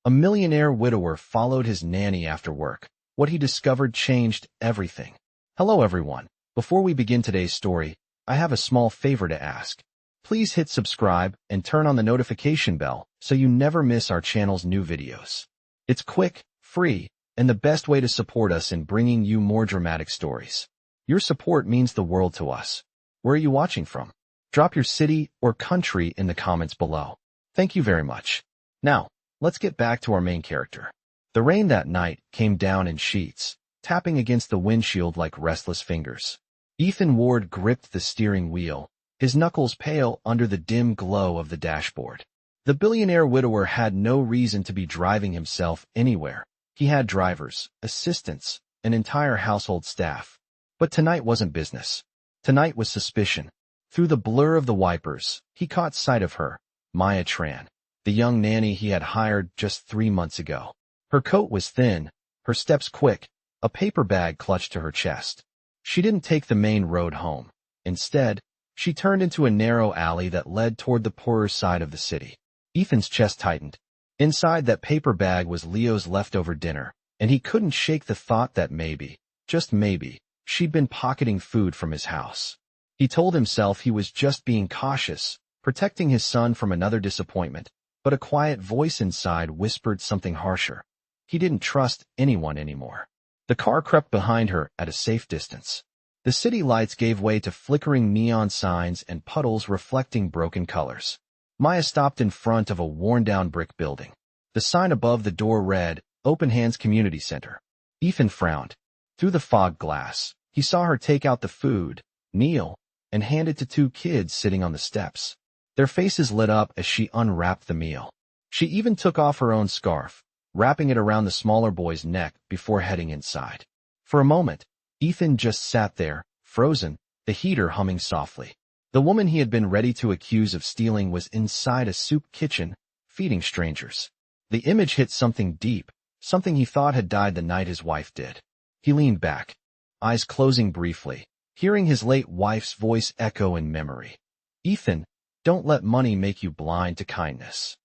A millionaire widower followed his nanny after work. What he discovered changed everything. Hello everyone. Before we begin today's story, I have a small favor to ask. Please hit subscribe and turn on the notification bell so you never miss our channel's new videos. It's quick, free, and the best way to support us in bringing you more dramatic stories. Your support means the world to us. Where are you watching from? Drop your city or country in the comments below. Thank you very much. Now, let's get back to our main character. The rain that night came down in sheets, tapping against the windshield like restless fingers. Ethan Ward gripped the steering wheel, his knuckles pale under the dim glow of the dashboard. The billionaire widower had no reason to be driving himself anywhere. He had drivers, assistants, an entire household staff. But tonight wasn't business. Tonight was suspicion. Through the blur of the wipers, he caught sight of her, Maya Tran, the young nanny he had hired just 3 months ago. Her coat was thin, her steps quick, a paper bag clutched to her chest. She didn't take the main road home. Instead, she turned into a narrow alley that led toward the poorer side of the city. Ethan's chest tightened. Inside that paper bag was Leo's leftover dinner, and he couldn't shake the thought that maybe, just maybe, she'd been pocketing food from his house. He told himself he was just being cautious, protecting his son from another disappointment, but a quiet voice inside whispered something harsher. He didn't trust anyone anymore. The car crept behind her at a safe distance. The city lights gave way to flickering neon signs and puddles reflecting broken colors. Maya stopped in front of a worn-down brick building. The sign above the door read, Open Hands Community Center. Ethan frowned. Through the fog glass, he saw her take out the food, kneel, and hand it to 2 kids sitting on the steps. Their faces lit up as she unwrapped the meal. She even took off her own scarf, wrapping it around the smaller boy's neck before heading inside. For a moment, Ethan just sat there, frozen, the heater humming softly. The woman he had been ready to accuse of stealing was inside a soup kitchen, feeding strangers. The image hit something deep, something he thought had died the night his wife did. He leaned back, eyes closing briefly, hearing his late wife's voice echo in memory. Ethan, don't let money make you blind to kindness.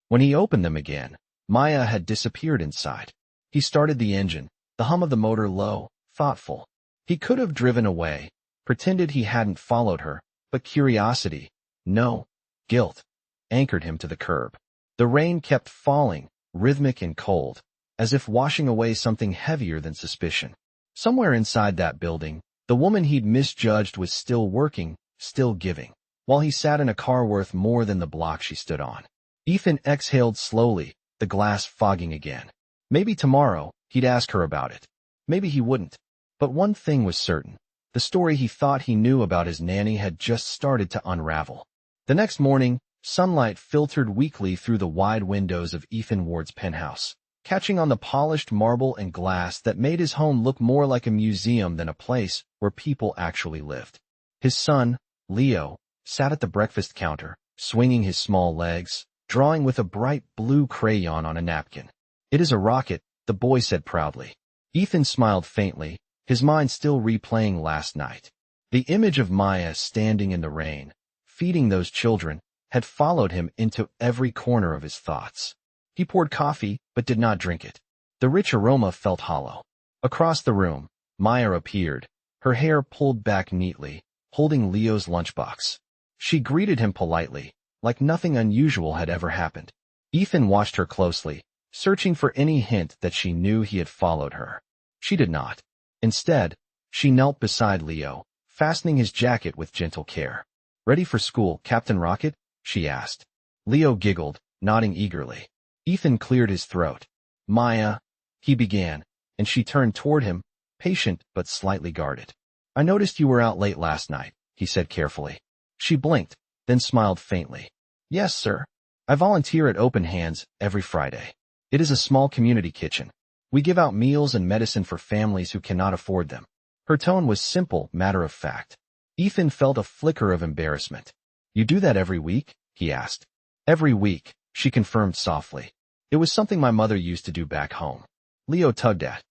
When he opened them again, Maya had disappeared inside. He started the engine, the hum of the motor low, thoughtful. He could have driven away, pretended he hadn't followed her, but curiosity, no, guilt, anchored him to the curb. The rain kept falling, rhythmic and cold, as if washing away something heavier than suspicion. Somewhere inside that building, the woman he'd misjudged was still working, still giving, while he sat in a car worth more than the block she stood on. Ethan exhaled slowly, the glass fogging again. Maybe tomorrow, he'd ask her about it. Maybe he wouldn't. But one thing was certain. The story he thought he knew about his nanny had just started to unravel. The next morning, sunlight filtered weakly through the wide windows of Ethan Ward's penthouse, catching on the polished marble and glass that made his home look more like a museum than a place where people actually lived. His son, Leo, sat at the breakfast counter, swinging his small legs, drawing with a bright blue crayon on a napkin. It is a rocket, the boy said proudly. Ethan smiled faintly, his mind still replaying last night. The image of Maya standing in the rain, feeding those children, had followed him into every corner of his thoughts. He poured coffee, but did not drink it. The rich aroma felt hollow. Across the room, Maya appeared, her hair pulled back neatly, holding Leo's lunchbox. She greeted him politely, like nothing unusual had ever happened. Ethan watched her closely, searching for any hint that she knew he had followed her. She did not. Instead, she knelt beside Leo, fastening his jacket with gentle care. Ready for school, Captain Rocket? She asked. Leo giggled, nodding eagerly. Ethan cleared his throat. Maya, he began, and she turned toward him, patient but slightly guarded. I noticed you were out late last night, he said carefully. She blinked, then smiled faintly. Yes, sir. I volunteer at Open Hands every Friday. It is a small community kitchen. We give out meals and medicine for families who cannot afford them. Her tone was simple, matter-of-fact. Ethan felt a flicker of embarrassment. You do that every week? He asked. Every week, she confirmed softly. It was something my mother used to do back home. Leo tugged at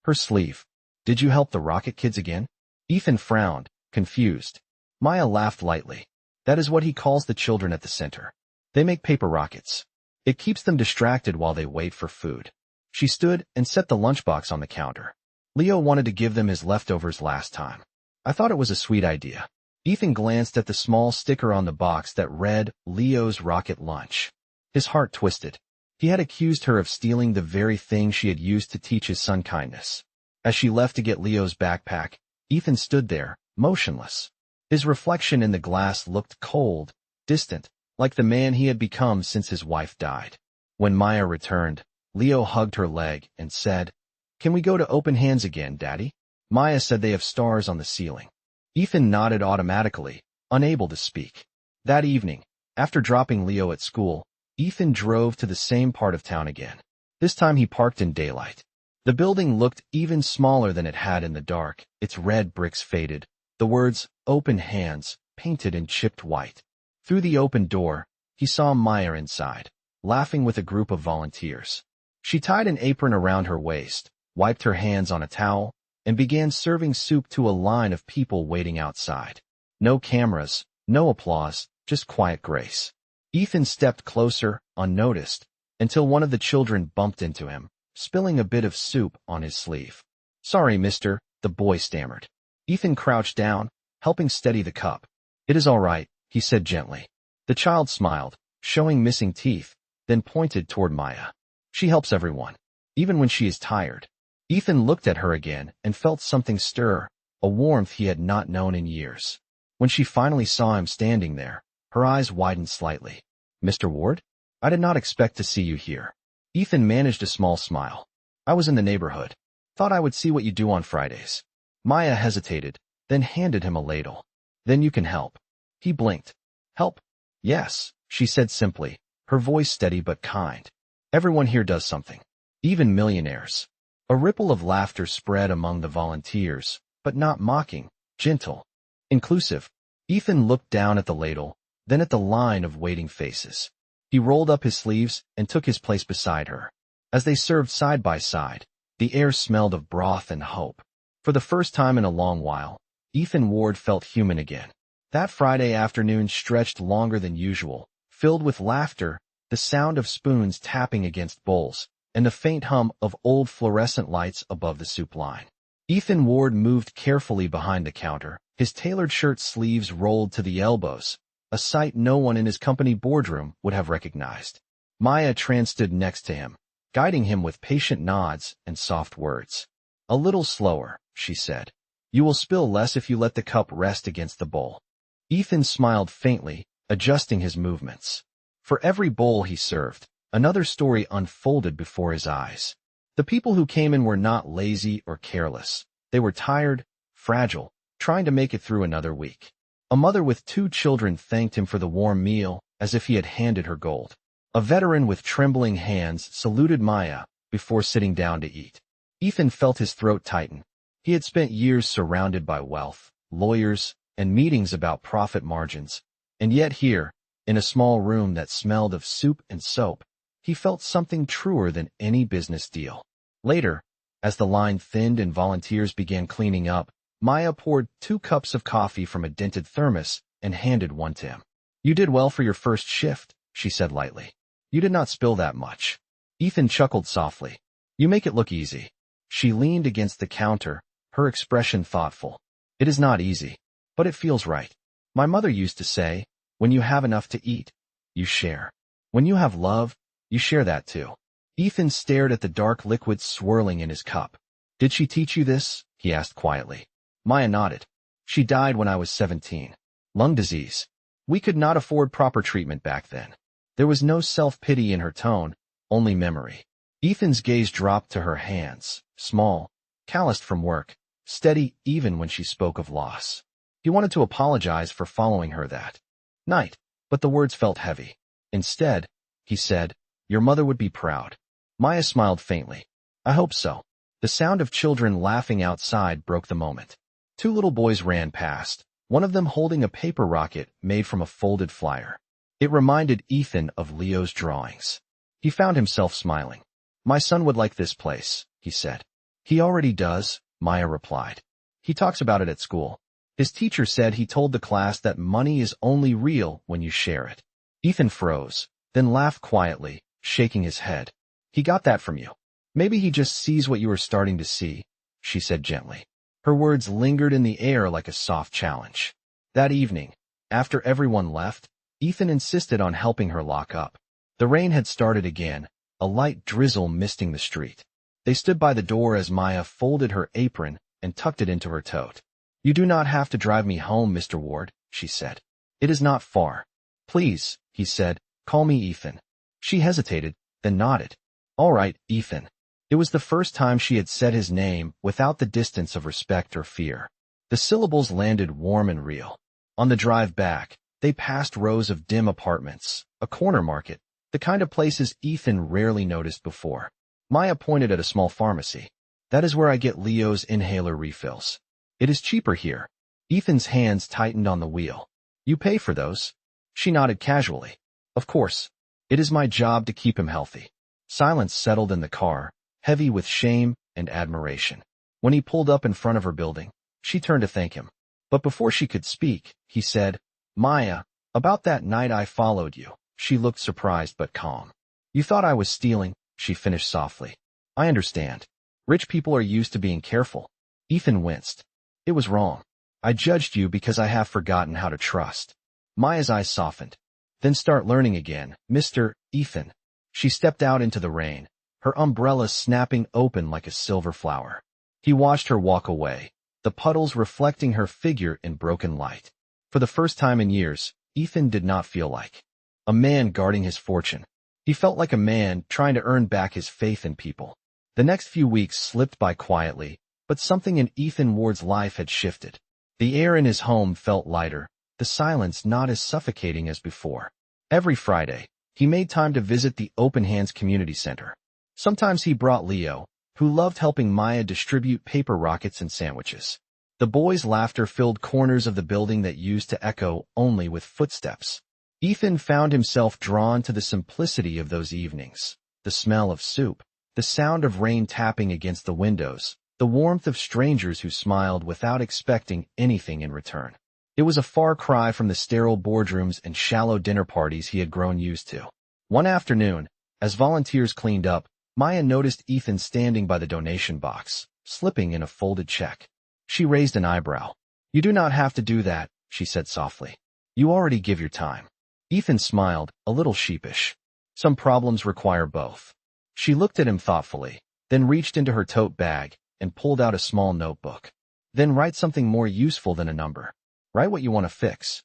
her sleeve. Did you help the Rocket kids again? Ethan frowned, confused. Maya laughed lightly. That is what he calls the children at the center. They make paper rockets. It keeps them distracted while they wait for food. She stood and set the lunchbox on the counter. Leo wanted to give them his leftovers last time. I thought it was a sweet idea. Ethan glanced at the small sticker on the box that read, Leo's Rocket Lunch. His heart twisted. He had accused her of stealing the very thing she had used to teach his son kindness. As she left to get Leo's backpack, Ethan stood there, motionless. His reflection in the glass looked cold, distant, like the man he had become since his wife died. When Maya returned, Leo hugged her leg and said, "Can we go to open hands again, Daddy?" Maya said they have stars on the ceiling. Ethan nodded automatically, unable to speak. That evening, after dropping Leo at school, Ethan drove to the same part of town again. This time he parked in daylight. The building looked even smaller than it had in the dark, its red bricks faded, the words, "Open Hands," painted in chipped white. Through the open door, he saw Maya inside, laughing with a group of volunteers. She tied an apron around her waist, wiped her hands on a towel, and began serving soup to a line of people waiting outside. No cameras, no applause, just quiet grace. Ethan stepped closer, unnoticed, until one of the children bumped into him, spilling a bit of soup on his sleeve. "Sorry, mister," the boy stammered. Ethan crouched down, helping steady the cup. "It is all right," he said gently. The child smiled, showing missing teeth, then pointed toward Maya. "She helps everyone, even when she is tired." Ethan looked at her again and felt something stir, a warmth he had not known in years. When she finally saw him standing there, her eyes widened slightly. "Mr. Ward? I did not expect to see you here." Ethan managed a small smile. "I was in the neighborhood. Thought I would see what you do on Fridays." Maya hesitated, then handed him a ladle. "Then you can help." He blinked. "Help?" "Yes," she said simply, her voice steady but kind. "Everyone here does something. Even millionaires." A ripple of laughter spread among the volunteers, but not mocking, gentle, inclusive. Ethan looked down at the ladle, then at the line of waiting faces. He rolled up his sleeves and took his place beside her. As they served side by side, the air smelled of broth and hope. For the first time in a long while, Ethan Ward felt human again. That Friday afternoon stretched longer than usual, filled with laughter, the sound of spoons tapping against bowls, and the faint hum of old fluorescent lights above the soup line. Ethan Ward moved carefully behind the counter, his tailored shirt sleeves rolled to the elbows, a sight no one in his company boardroom would have recognized. Maya Tran stood next to him, guiding him with patient nods and soft words. "A little slower," she said. "You will spill less if you let the cup rest against the bowl." Ethan smiled faintly, adjusting his movements. For every bowl he served, another story unfolded before his eyes. The people who came in were not lazy or careless. They were tired, fragile, trying to make it through another week. A mother with 2 children thanked him for the warm meal as if he had handed her gold. A veteran with trembling hands saluted Maya before sitting down to eat. Ethan felt his throat tighten. He had spent years surrounded by wealth, lawyers, and meetings about profit margins, and yet here, in a small room that smelled of soup and soap, he felt something truer than any business deal. Later, as the line thinned and volunteers began cleaning up, Maya poured 2 cups of coffee from a dented thermos and handed one to him. "You did well for your first shift," she said lightly. "You did not spill that much." Ethan chuckled softly. "You make it look easy." She leaned against the counter, her expression thoughtful. "It is not easy, but it feels right. My mother used to say, when you have enough to eat, you share. When you have love, you share that too." Ethan stared at the dark liquid swirling in his cup. "Did she teach you this?" he asked quietly. Maya nodded. "She died when I was 17. Lung disease. We could not afford proper treatment back then." There was no self-pity in her tone, only memory. Ethan's gaze dropped to her hands, small, calloused from work, steady even when she spoke of loss. He wanted to apologize for following her that night, but the words felt heavy. Instead, he said, "Your mother would be proud." Maya smiled faintly. "I hope so." The sound of children laughing outside broke the moment. 2 little boys ran past, one of them holding a paper rocket made from a folded flyer. It reminded Ethan of Leo's drawings. He found himself smiling. "My son would like this place," he said. "He already does," Maya replied. "He talks about it at school. His teacher said he told the class that money is only real when you share it." Ethan froze, then laughed quietly, shaking his head. He got that from you. Maybe he just sees what you are starting to see, she said gently. Her words lingered in the air like a soft challenge. That evening, after everyone left, Ethan insisted on helping her lock up. The rain had started again, a light drizzle misting the street. They stood by the door as Maya folded her apron and tucked it into her tote. You do not have to drive me home, Mr. Ward, she said. It is not far. Please, he said, call me Ethan. She hesitated, then nodded. All right, Ethan. It was the first time she had said his name without the distance of respect or fear. The syllables landed warm and real. On the drive back, they passed rows of dim apartments, a corner market, the kind of places Ethan rarely noticed before. Maya pointed at a small pharmacy. That is where I get Leo's inhaler refills. It is cheaper here. Ethan's hands tightened on the wheel. You pay for those? She nodded casually. Of course. It is my job to keep him healthy. Silence settled in the car, heavy with shame and admiration. When he pulled up in front of her building, she turned to thank him. But before she could speak, he said, Maya, about that night I followed you. She looked surprised but calm. You thought I was stealing, she finished softly. I understand. Rich people are used to being careful. Ethan winced. It was wrong. I judged you because I have forgotten how to trust. Maya's eyes softened. Then start learning again, Mr. Ethan. She stepped out into the rain, her umbrella snapping open like a silver flower. He watched her walk away, the puddles reflecting her figure in broken light. For the first time in years, Ethan did not feel like a man guarding his fortune. He felt like a man trying to earn back his faith in people. The next few weeks slipped by quietly, but something in Ethan Ward's life had shifted. The air in his home felt lighter, the silence not as suffocating as before. Every Friday, he made time to visit the Open Hands Community Center. Sometimes he brought Leo, who loved helping Maya distribute paper rockets and sandwiches. The boys' laughter filled corners of the building that used to echo only with footsteps. Ethan found himself drawn to the simplicity of those evenings. The smell of soup, the sound of rain tapping against the windows, the warmth of strangers who smiled without expecting anything in return. It was a far cry from the sterile boardrooms and shallow dinner parties he had grown used to. One afternoon, as volunteers cleaned up, Maya noticed Ethan standing by the donation box, slipping in a folded check. She raised an eyebrow. You do not have to do that, she said softly. You already give your time. Ethan smiled, a little sheepish. Some problems require both. She looked at him thoughtfully, then reached into her tote bag and pulled out a small notebook. Then write something more useful than a number. Write what you want to fix.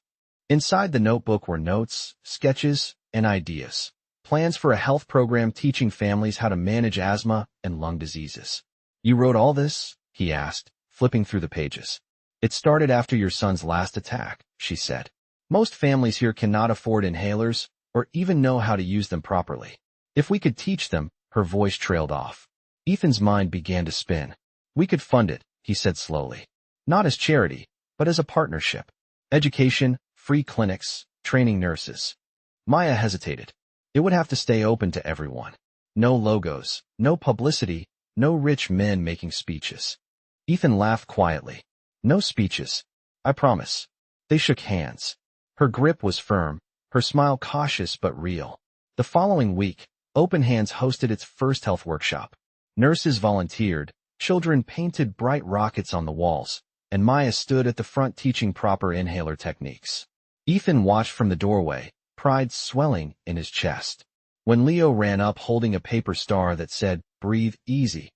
Inside the notebook were notes, sketches, and ideas. Plans for a health program teaching families how to manage asthma and lung diseases. You wrote all this? He asked, flipping through the pages. It started after your son's last attack, she said. Most families here cannot afford inhalers or even know how to use them properly. If we could teach them, her voice trailed off. Ethan's mind began to spin. We could fund it, he said slowly. Not as charity, but as a partnership. Education, free clinics, training nurses. Maya hesitated. It would have to stay open to everyone. No logos, no publicity, no rich men making speeches. Ethan laughed quietly. No speeches. I promise. They shook hands. Her grip was firm, her smile cautious but real. The following week, Open Hands hosted its first health workshop. Nurses volunteered, children painted bright rockets on the walls, and Maya stood at the front teaching proper inhaler techniques. Ethan watched from the doorway, pride swelling in his chest. When Leo ran up holding a paper star that said, "Breathe easy,"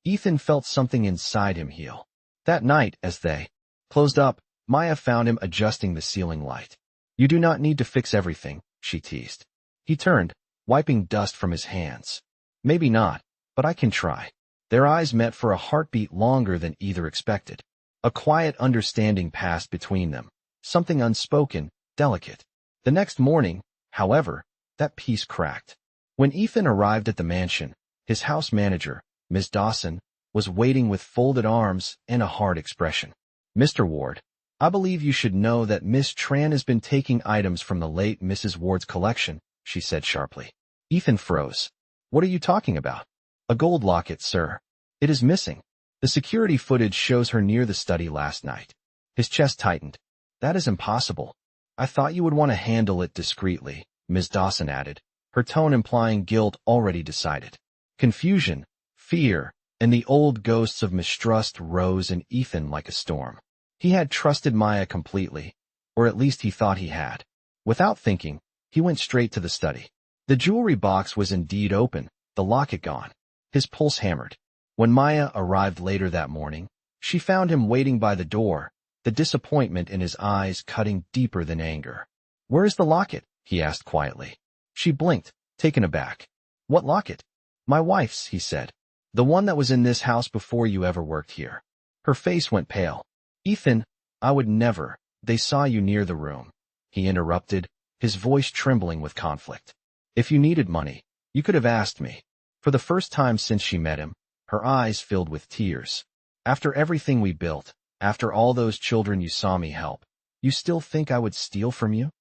Ethan felt something inside him heal. That night, as they closed up, Maya found him adjusting the ceiling light. You do not need to fix everything, she teased. He turned, wiping dust from his hands. Maybe not, but I can try. Their eyes met for a heartbeat longer than either expected. A quiet understanding passed between them, something unspoken, delicate. The next morning, however, that peace cracked. When Ethan arrived at the mansion, his house manager, Ms. Dawson, was waiting with folded arms and a hard expression. Mr. Ward, I believe you should know that Miss Tran has been taking items from the late Mrs. Ward's collection, she said sharply. Ethan froze. What are you talking about? A gold locket, sir. It is missing. The security footage shows her near the study last night. His chest tightened. That is impossible. I thought you would want to handle it discreetly, Ms. Dawson added, her tone implying guilt already decided. Confusion, fear, and the old ghosts of mistrust rose in Ethan like a storm. He had trusted Maya completely, or at least he thought he had. Without thinking, he went straight to the study. The jewelry box was indeed open, the locket gone. His pulse hammered. When Maya arrived later that morning, she found him waiting by the door, the disappointment in his eyes cutting deeper than anger. "Where is the locket?" he asked quietly. She blinked, taken aback. "What locket?" "My wife's," he said. "The one that was in this house before you ever worked here." Her face went pale. "Ethan, I would never. They saw you near the room," he interrupted, his voice trembling with conflict. "If you needed money, you could have asked me." For the first time since she met him, her eyes filled with tears. "After everything we built, after all those children you saw me help, you still think I would steal from you?"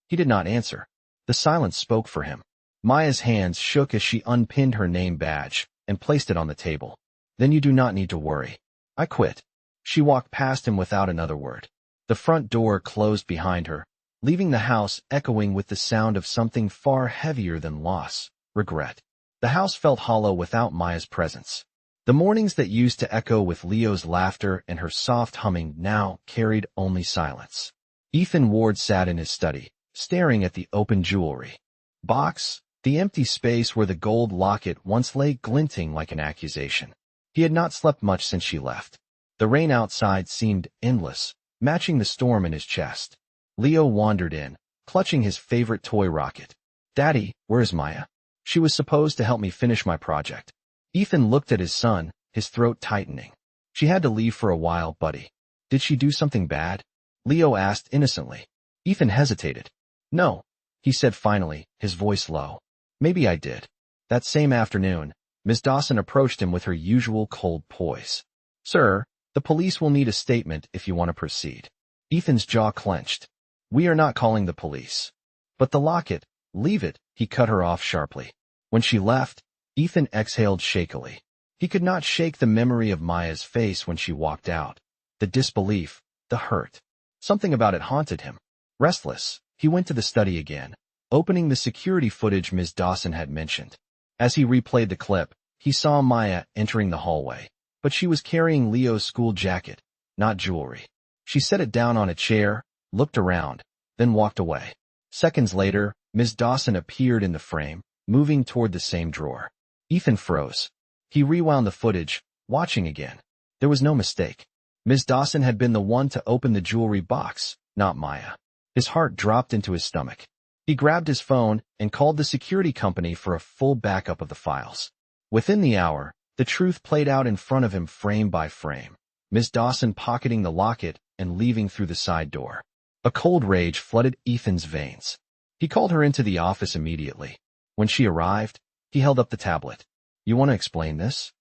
He did not answer. The silence spoke for him. Maya's hands shook as she unpinned her name badge and placed it on the table. "Then you do not need to worry. I quit." She walked past him without another word. The front door closed behind her, leaving the house echoing with the sound of something far heavier than loss, regret. The house felt hollow without Maya's presence. The mornings that used to echo with Leo's laughter and her soft humming now carried only silence. Ethan Ward sat in his study, staring at the open jewelry box, the empty space where the gold locket once lay glinting like an accusation. He had not slept much since she left. The rain outside seemed endless, matching the storm in his chest. Leo wandered in, clutching his favorite toy rocket. "Daddy, where's Maya? She was supposed to help me finish my project." Ethan looked at his son, his throat tightening. "She had to leave for a while, buddy." "Did she do something bad?" Leo asked innocently. Ethan hesitated. "No," he said finally, his voice low. "Maybe I did." That same afternoon, Miss Dawson approached him with her usual cold poise. "Sir, the police will need a statement if you want to proceed." Ethan's jaw clenched. "We are not calling the police." "But the locket, leave it," he cut her off sharply. When she left, Ethan exhaled shakily. He could not shake the memory of Maya's face when she walked out. The disbelief, the hurt. Something about it haunted him. Restless, he went to the study again, opening the security footage Ms. Dawson had mentioned. As he replayed the clip, he saw Maya entering the hallway, but she was carrying Leo's school jacket, not jewelry. She set it down on a chair, looked around, then walked away. Seconds later, Ms. Dawson appeared in the frame, moving toward the same drawer. Ethan froze. He rewound the footage, watching again. There was no mistake. Ms. Dawson had been the one to open the jewelry box, not Maya. His heart dropped into his stomach. He grabbed his phone and called the security company for a full backup of the files. Within the hour, the truth played out in front of him frame by frame. Ms. Dawson pocketing the locket and leaving through the side door. A cold rage flooded Ethan's veins. He called her into the office immediately. When she arrived, he held up the tablet. "You want to explain this?"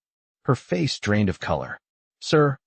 Her face drained of color. "Sir,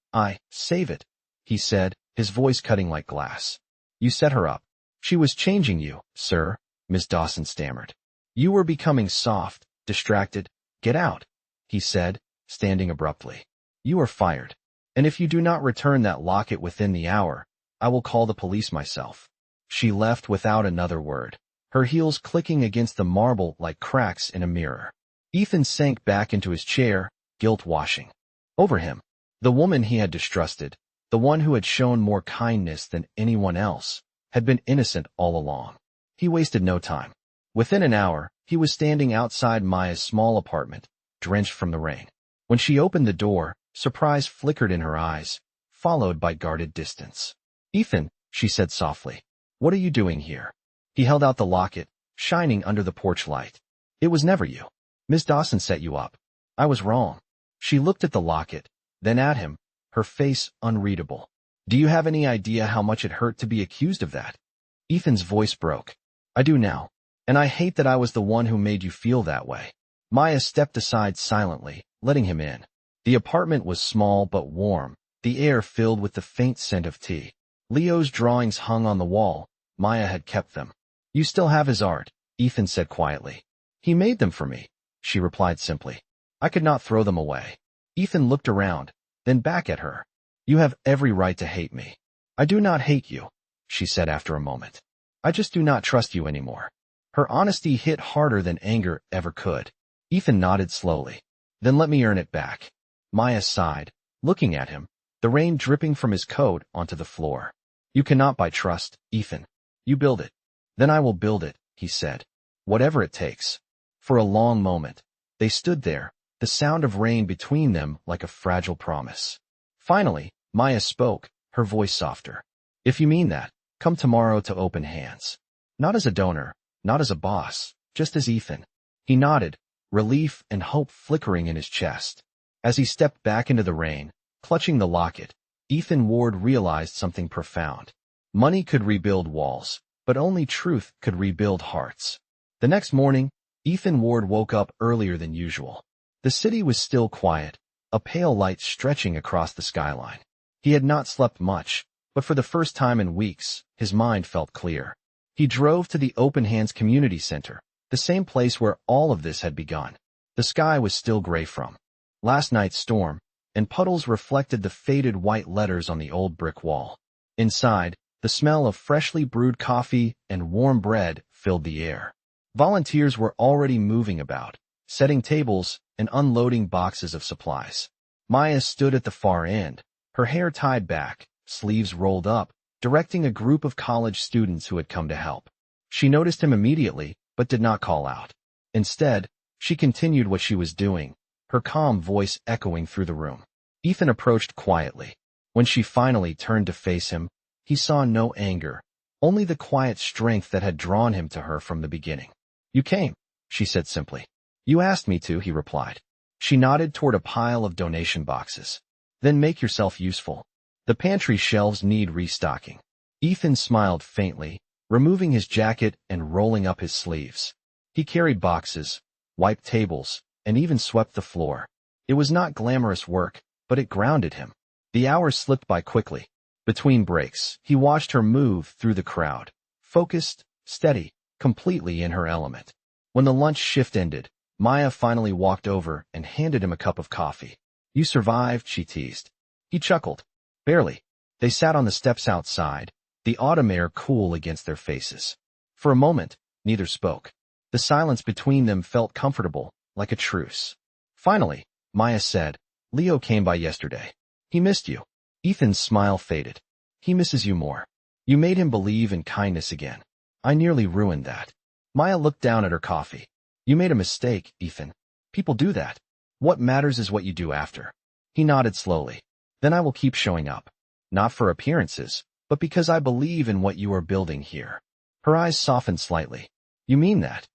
save it," he said, his voice cutting like glass. "You set her up. She was changing you, sir," Miss Dawson stammered. "You were becoming soft, distracted. Get out," he said, standing abruptly. "You are fired. And if you do not return that locket within the hour, I will call the police myself." She left without another word, her heels clicking against the marble like cracks in a mirror. Ethan sank back into his chair, guilt washing over him. The woman he had distrusted, the one who had shown more kindness than anyone else, had been innocent all along. He wasted no time. Within an hour, he was standing outside Maya's small apartment, drenched from the rain. When she opened the door, surprise flickered in her eyes, followed by guarded distance. "Ethan," she said softly, "what are you doing here?" He held out the locket, shining under the porch light. "It was never you. Miss Dawson set you up. I was wrong." She looked at the locket, then at him, her face unreadable. "Do you have any idea how much it hurt to be accused of that?" Ethan's voice broke. "I do now. And I hate that I was the one who made you feel that way." Maya stepped aside silently, letting him in. The apartment was small but warm, the air filled with the faint scent of tea. Leo's drawings hung on the wall. Maya had kept them. "You still have his art," Ethan said quietly. "He made them for me," she replied simply. "I could not throw them away." Ethan looked around, then back at her. "You have every right to hate me." "I do not hate you," she said after a moment. "I just do not trust you anymore." Her honesty hit harder than anger ever could. Ethan nodded slowly. Then let me earn it back. Maya sighed, looking at him, the rain dripping from his coat onto the floor. You cannot buy trust, Ethan. You build it. Then I will build it, he said. Whatever it takes. For a long moment, they stood there, the sound of rain between them like a fragile promise. Finally, Maya spoke, her voice softer. If you mean that, come tomorrow to open hands. Not as a donor, not as a boss, just as Ethan. He nodded, relief and hope flickering in his chest. As he stepped back into the rain, clutching the locket, Ethan Ward realized something profound. Money could rebuild walls, but only truth could rebuild hearts. The next morning, Ethan Ward woke up earlier than usual. The city was still quiet, a pale light stretching across the skyline. He had not slept much, but for the first time in weeks, his mind felt clear. He drove to the Open Hands Community Center, the same place where all of this had begun. The sky was still gray from last night's storm, and puddles reflected the faded white letters on the old brick wall. Inside, the smell of freshly brewed coffee and warm bread filled the air. Volunteers were already moving about, setting tables and unloading boxes of supplies. Maya stood at the far end, her hair tied back, sleeves rolled up, directing a group of college students who had come to help. She noticed him immediately, but did not call out. Instead, she continued what she was doing, her calm voice echoing through the room. Ethan approached quietly. When she finally turned to face him, he saw no anger, only the quiet strength that had drawn him to her from the beginning. You came, she said simply. You asked me to, he replied. She nodded toward a pile of donation boxes. Then make yourself useful. The pantry shelves need restocking. Ethan smiled faintly, removing his jacket and rolling up his sleeves. He carried boxes, wiped tables, and even swept the floor. It was not glamorous work, but it grounded him. The hours slipped by quickly. Between breaks, he watched her move through the crowd, focused, steady, completely in her element. When the lunch shift ended, Maya finally walked over and handed him a cup of coffee. You survived, she teased. He chuckled. Barely. They sat on the steps outside, the autumn air cool against their faces. For a moment, neither spoke. The silence between them felt comfortable, like a truce. Finally, Maya said, Leo came by yesterday. He missed you. Ethan's smile faded. He misses you more. You made him believe in kindness again. I nearly ruined that. Maya looked down at her coffee. You made a mistake, Ethan. People do that. What matters is what you do after. He nodded slowly. Then I will keep showing up. Not for appearances, but because I believe in what you are building here. Her eyes softened slightly. You mean that?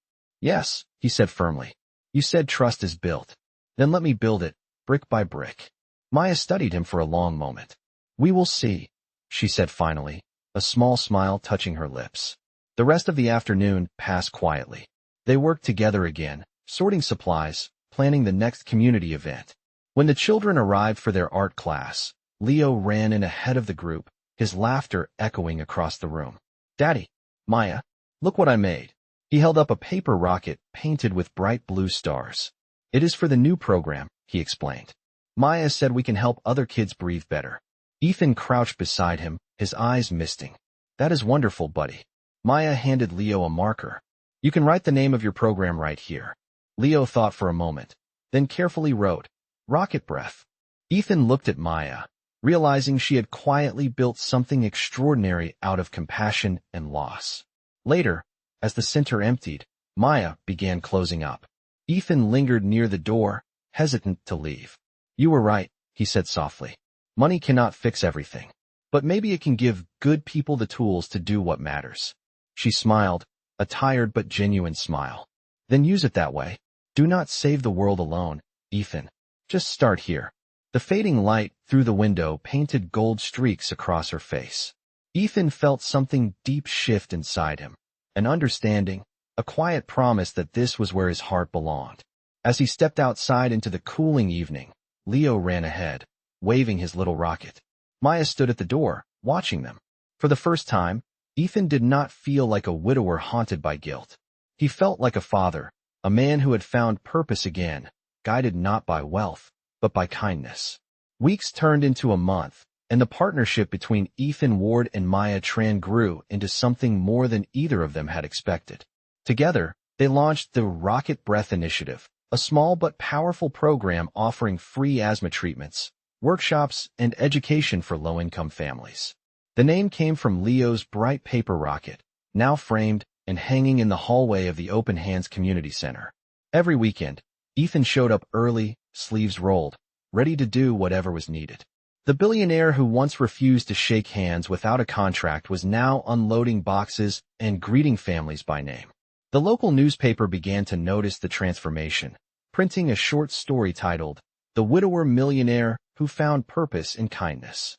Yes, he said firmly. You said trust is built. Then let me build it, brick by brick. Maya studied him for a long moment. We will see, she said finally, a small smile touching her lips. The rest of the afternoon passed quietly. They worked together again, sorting supplies, planning the next community event. When the children arrived for their art class, Leo ran in ahead of the group, his laughter echoing across the room. Daddy, Maya, look what I made. He held up a paper rocket painted with bright blue stars. It is for the new program, he explained. Maya said we can help other kids breathe better. Ethan crouched beside him, his eyes misting. That is wonderful, buddy. Maya handed Leo a marker. You can write the name of your program right here. Leo thought for a moment, then carefully wrote, Rocket Breath. Ethan looked at Maya, realizing she had quietly built something extraordinary out of compassion and loss. Later, as the center emptied, Maya began closing up. Ethan lingered near the door, hesitant to leave. You were right, he said softly. Money cannot fix everything, but maybe it can give good people the tools to do what matters. She smiled, a tired but genuine smile. Then use it that way. Do not save the world alone, Ethan. Just start here. The fading light through the window painted gold streaks across her face. Ethan felt something deep shift inside him, an understanding, a quiet promise that this was where his heart belonged. As he stepped outside into the cooling evening, Leo ran ahead, waving his little rocket. Maya stood at the door, watching them. For the first time, Ethan did not feel like a widower haunted by guilt. He felt like a father, a man who had found purpose again, guided not by wealth, but by kindness. Weeks turned into a month, and the partnership between Ethan Ward and Maya Tran grew into something more than either of them had expected. Together, they launched the Rocket Breath Initiative, a small but powerful program offering free asthma treatments, workshops, and education for low-income families. The name came from Leo's bright paper rocket, now framed and hanging in the hallway of the Open Hands Community Center. Every weekend, Ethan showed up early, sleeves rolled, ready to do whatever was needed. The billionaire who once refused to shake hands without a contract was now unloading boxes and greeting families by name. The local newspaper began to notice the transformation, printing a short story titled, "The Widower Millionaire Who Found Purpose in Kindness."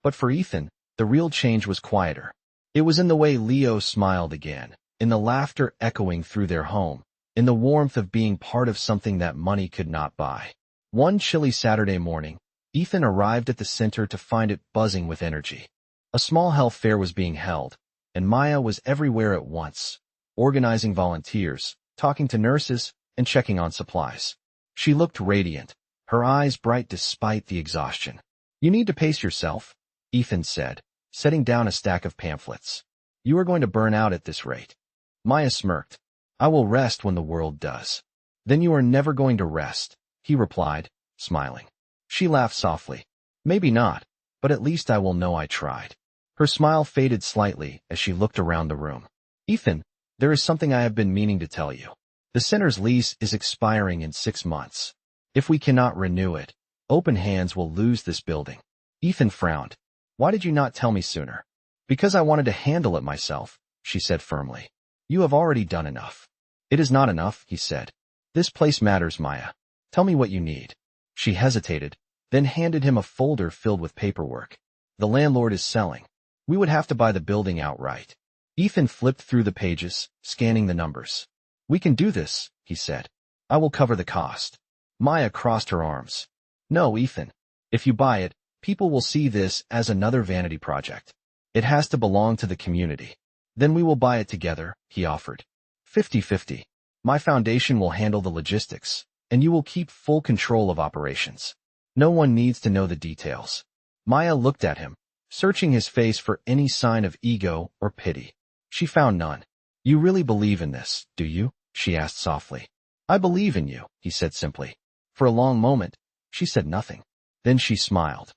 But for Ethan, the real change was quieter. It was in the way Leo smiled again, in the laughter echoing through their home, in the warmth of being part of something that money could not buy. One chilly Saturday morning, Ethan arrived at the center to find it buzzing with energy. A small health fair was being held, and Maya was everywhere at once, organizing volunteers, talking to nurses, and checking on supplies. She looked radiant, her eyes bright despite the exhaustion. "You need to pace yourself," Ethan said, setting down a stack of pamphlets. "You are going to burn out at this rate." Maya smirked. "I will rest when the world does." "Then you are never going to rest," he replied, smiling. She laughed softly. "Maybe not, but at least I will know I tried." Her smile faded slightly as she looked around the room. "Ethan, there is something I have been meaning to tell you. The center's lease is expiring in 6 months. If we cannot renew it, Open Hands will lose this building." Ethan frowned. "Why did you not tell me sooner?" "Because I wanted to handle it myself," she said firmly. "You have already done enough." "It is not enough," he said. "This place matters, Maya. Tell me what you need." She hesitated, then handed him a folder filled with paperwork. "The landlord is selling. We would have to buy the building outright." Ethan flipped through the pages, scanning the numbers. "We can do this," he said. "I will cover the cost." Maya crossed her arms. "No, Ethan. If you buy it, people will see this as another vanity project. It has to belong to the community. Then we will buy it together," he offered. 50-50. My foundation will handle the logistics, and you will keep full control of operations. No one needs to know the details." Maya looked at him, searching his face for any sign of ego or pity. She found none. "You really believe in this, do you?" she asked softly. "I believe in you," he said simply. For a long moment, she said nothing. Then she smiled.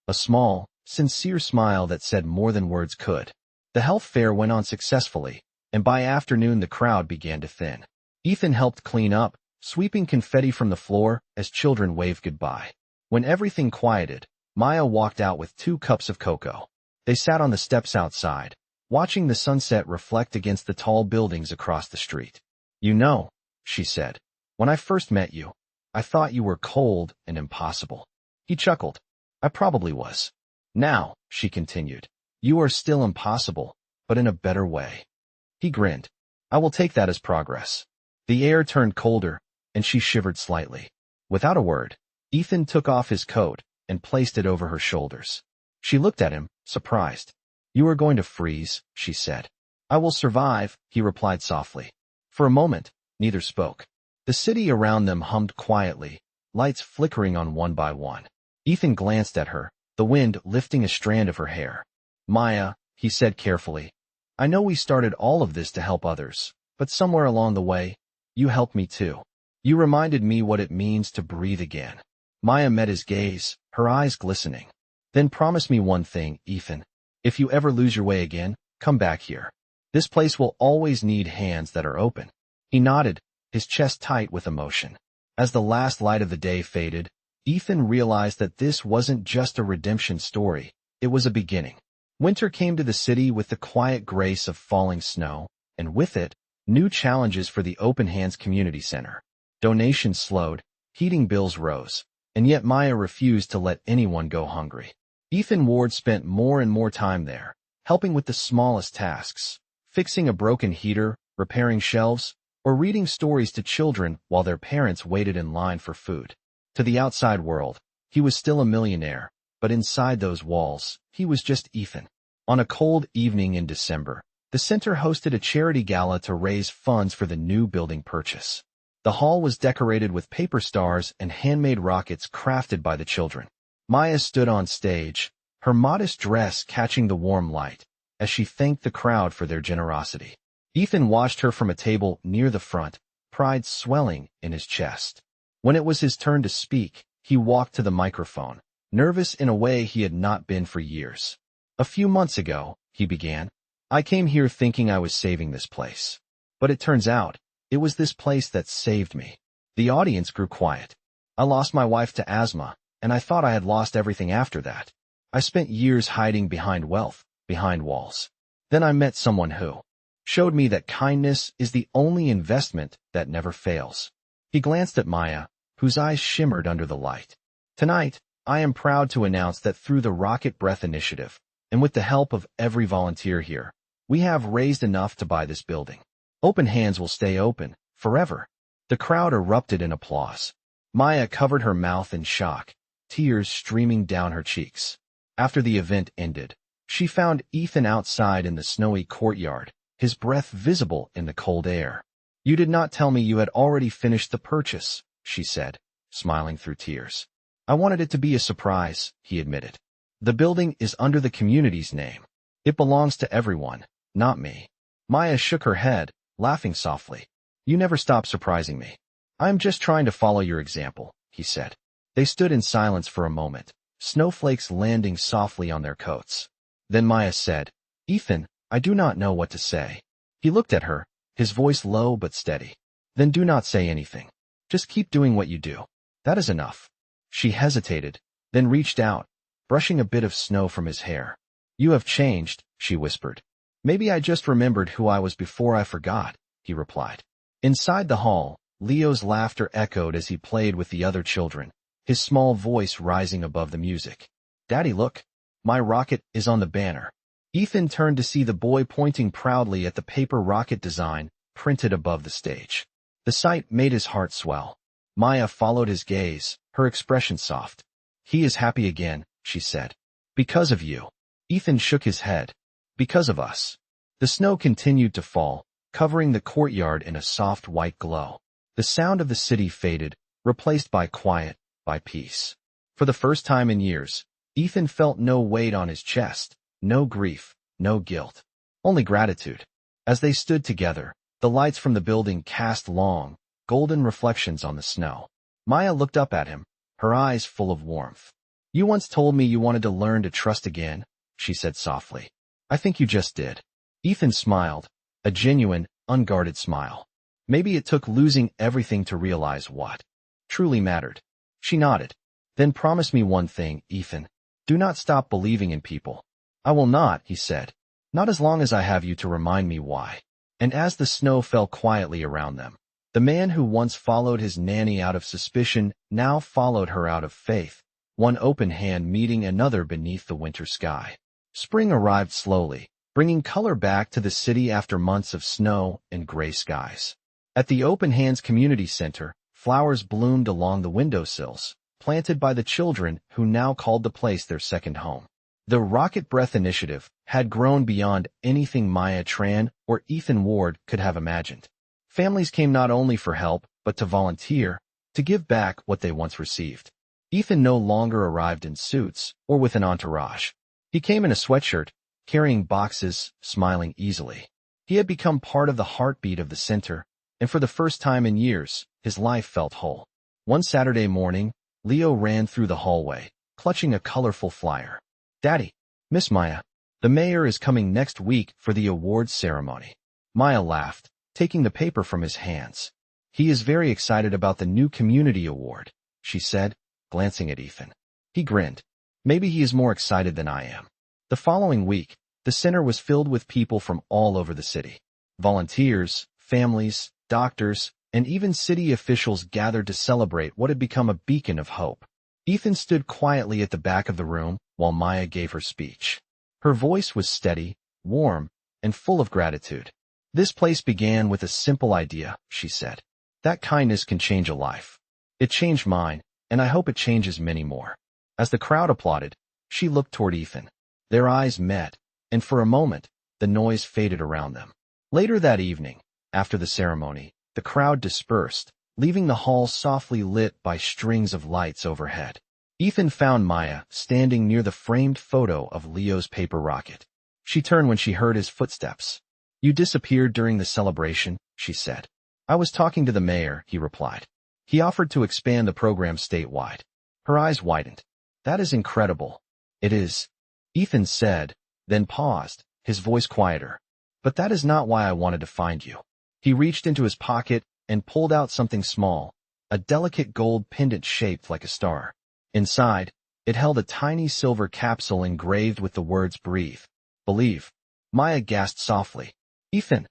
A small, sincere smile that said more than words could. The health fair went on successfully, and by afternoon the crowd began to thin. Ethan helped clean up, sweeping confetti from the floor as children waved goodbye. When everything quieted, Maya walked out with 2 cups of cocoa. They sat on the steps outside, watching the sunset reflect against the tall buildings across the street. "You know," she said, "when I first met you, I thought you were cold and impossible." He chuckled. "I probably was." "Now," she continued, "you are still impossible, but in a better way." He grinned. "I will take that as progress." The air turned colder, and she shivered slightly. Without a word, Ethan took off his coat and placed it over her shoulders. She looked at him, surprised. "You are going to freeze," she said. "I will survive," he replied softly. For a moment, neither spoke. The city around them hummed quietly, lights flickering on one by one. Ethan glanced at her, the wind lifting a strand of her hair. "Maya," he said carefully, "I know we started all of this to help others, but somewhere along the way, you helped me too. You reminded me what it means to breathe again." Maya met his gaze, her eyes glistening. "Then promise me one thing, Ethan. If you ever lose your way again, come back here. This place will always need hands that are open." He nodded, his chest tight with emotion. As the last light of the day faded, Ethan realized that this wasn't just a redemption story, it was a beginning. Winter came to the city with the quiet grace of falling snow, and with it, new challenges for the Open Hands Community Center. Donations slowed, heating bills rose, and yet Maya refused to let anyone go hungry. Ethan Ward spent more and more time there, helping with the smallest tasks, fixing a broken heater, repairing shelves, or reading stories to children while their parents waited in line for food. To the outside world, he was still a millionaire, but inside those walls, he was just Ethan. On a cold evening in December, the center hosted a charity gala to raise funds for the new building purchase. The hall was decorated with paper stars and handmade rockets crafted by the children. Maya stood on stage, her modest dress catching the warm light, as she thanked the crowd for their generosity. Ethan watched her from a table near the front, pride swelling in his chest. When it was his turn to speak, he walked to the microphone, nervous in a way he had not been for years. "A few months ago," he began, "I came here thinking I was saving this place. But it turns out, it was this place that saved me." The audience grew quiet. "I lost my wife to asthma, and I thought I had lost everything after that. I spent years hiding behind wealth, behind walls. Then I met someone who showed me that kindness is the only investment that never fails." He glanced at Maya, whose eyes shimmered under the light. "Tonight, I am proud to announce that through the Rocket Breath Initiative, and with the help of every volunteer here, we have raised enough to buy this building. Open Hands will stay open, forever." The crowd erupted in applause. Maya covered her mouth in shock, tears streaming down her cheeks. After the event ended, she found Ethan outside in the snowy courtyard, his breath visible in the cold air. "You did not tell me you had already finished the purchase," she said, smiling through tears. "I wanted it to be a surprise," he admitted. "The building is under the community's name. It belongs to everyone, not me." Maya shook her head, laughing softly. "You never stop surprising me." "I am just trying to follow your example," he said. They stood in silence for a moment, snowflakes landing softly on their coats. Then Maya said, "Ethan, I do not know what to say." He looked at her, his voice low but steady. "Then do not say anything. Just keep doing what you do. That is enough." She hesitated, then reached out, brushing a bit of snow from his hair. "You have changed," she whispered. "Maybe I just remembered who I was before I forgot," he replied. Inside the hall, Leo's laughter echoed as he played with the other children, his small voice rising above the music. "Daddy, look. My rocket is on the banner." Ethan turned to see the boy pointing proudly at the paper rocket design printed above the stage. The sight made his heart swell. Maya followed his gaze, her expression soft. "He is happy again," she said. "Because of you." Ethan shook his head. "Because of us." The snow continued to fall, covering the courtyard in a soft white glow. The sound of the city faded, replaced by quiet, by peace. For the first time in years, Ethan felt no weight on his chest, no grief, no guilt, only gratitude. As they stood together, the lights from the building cast long, golden reflections on the snow. Maya looked up at him, her eyes full of warmth. "You once told me you wanted to learn to trust again," she said softly. "I think you just did." Ethan smiled, a genuine, unguarded smile. Maybe it took losing everything to realize what truly mattered. She nodded. "Then promise me one thing, Ethan. Do not stop believing in people." "I will not," he said. "Not as long as I have you to remind me why." And as the snow fell quietly around them, the man who once followed his nanny out of suspicion now followed her out of faith, one open hand meeting another beneath the winter sky. Spring arrived slowly, bringing color back to the city after months of snow and gray skies. At the Open Hands Community Center, flowers bloomed along the windowsills, planted by the children who now called the place their second home. The Rocket Breath Initiative had grown beyond anything Maya Tran or Ethan Ward could have imagined. Families came not only for help, but to volunteer, to give back what they once received. Ethan no longer arrived in suits or with an entourage. He came in a sweatshirt, carrying boxes, smiling easily. He had become part of the heartbeat of the center, and for the first time in years, his life felt whole. One Saturday morning, Leo ran through the hallway, clutching a colorful flyer. "Daddy, Miss Maya, the mayor is coming next week for the awards ceremony." Maya laughed, taking the paper from his hands. "He is very excited about the new community award," she said, glancing at Ethan. He grinned. "Maybe he is more excited than I am." The following week, the center was filled with people from all over the city. Volunteers, families, doctors, and even city officials gathered to celebrate what had become a beacon of hope. Ethan stood quietly at the back of the room while Maya gave her speech. Her voice was steady, warm, and full of gratitude. "This place began with a simple idea," she said. "That kindness can change a life. It changed mine, and I hope it changes many more." As the crowd applauded, she looked toward Ethan. Their eyes met, and for a moment, the noise faded around them. Later that evening, after the ceremony, the crowd dispersed, leaving the hall softly lit by strings of lights overhead. Ethan found Maya standing near the framed photo of Leo's paper rocket. She turned when she heard his footsteps. You disappeared during the celebration, she said. I was talking to the mayor, he replied. He offered to expand the program statewide. Her eyes widened. That is incredible. It is, Ethan said, then paused, his voice quieter. But that is not why I wanted to find you. He reached into his pocket and pulled out something small, a delicate gold pendant shaped like a star. Inside, it held a tiny silver capsule engraved with the words breathe, believe. Maya gasped softly. Ethan,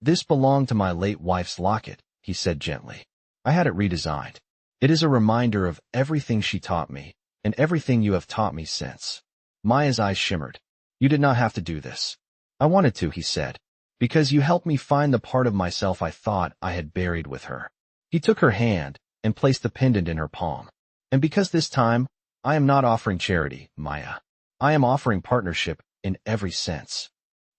this belonged to my late wife's locket, he said gently. I had it redesigned. It is a reminder of everything she taught me, and everything you have taught me since. Maya's eyes shimmered. You did not have to do this. I wanted to, he said, because you helped me find the part of myself I thought I had buried with her. He took her hand and placed the pendant in her palm. And because this time, I am not offering charity, Maya. I am offering partnership in every sense.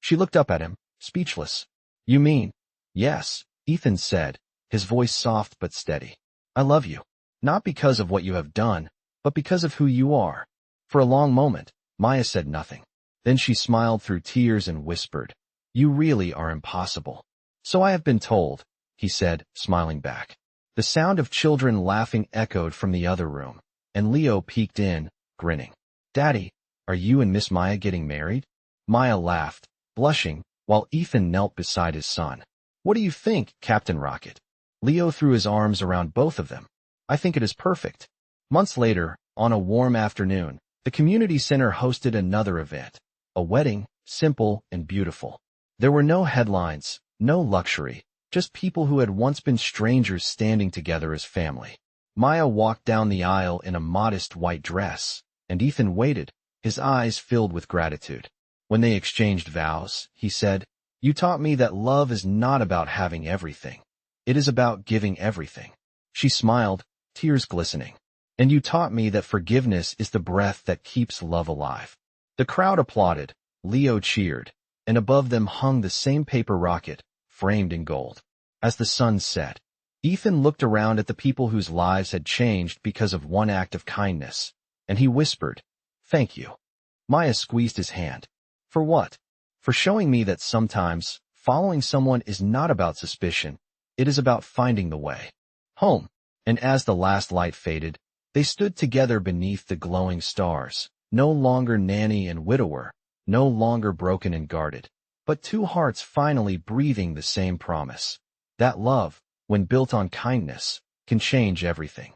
She looked up at him, speechless. You mean? Yes, Ethan said, his voice soft but steady. I love you. Not because of what you have done, but because of who you are. For a long moment, Maya said nothing. Then she smiled through tears and whispered, You really are impossible. So I have been told, he said, smiling back. The sound of children laughing echoed from the other room, and Leo peeked in, grinning. Daddy, are you and Miss Maya getting married? Maya laughed, blushing, while Ethan knelt beside his son. What do you think, Captain Rocket? Leo threw his arms around both of them. I think it is perfect. Months later, on a warm afternoon, the community center hosted another event. A wedding, simple and beautiful. There were no headlines, no luxury, just people who had once been strangers standing together as family. Maya walked down the aisle in a modest white dress, and Ethan waited, his eyes filled with gratitude. When they exchanged vows, he said, You taught me that love is not about having everything. It is about giving everything. She smiled, tears glistening. And you taught me that forgiveness is the breath that keeps love alive. The crowd applauded, Leo cheered, and above them hung the same paper rocket, framed in gold. As the sun set, Ethan looked around at the people whose lives had changed because of one act of kindness, and he whispered, Thank you. Maya squeezed his hand. For what? For showing me that sometimes, following someone is not about suspicion, it is about finding the way home. And as the last light faded, they stood together beneath the glowing stars, no longer nanny and widower, no longer broken and guarded, but two hearts finally breathing the same promise. That love, when built on kindness, can change everything.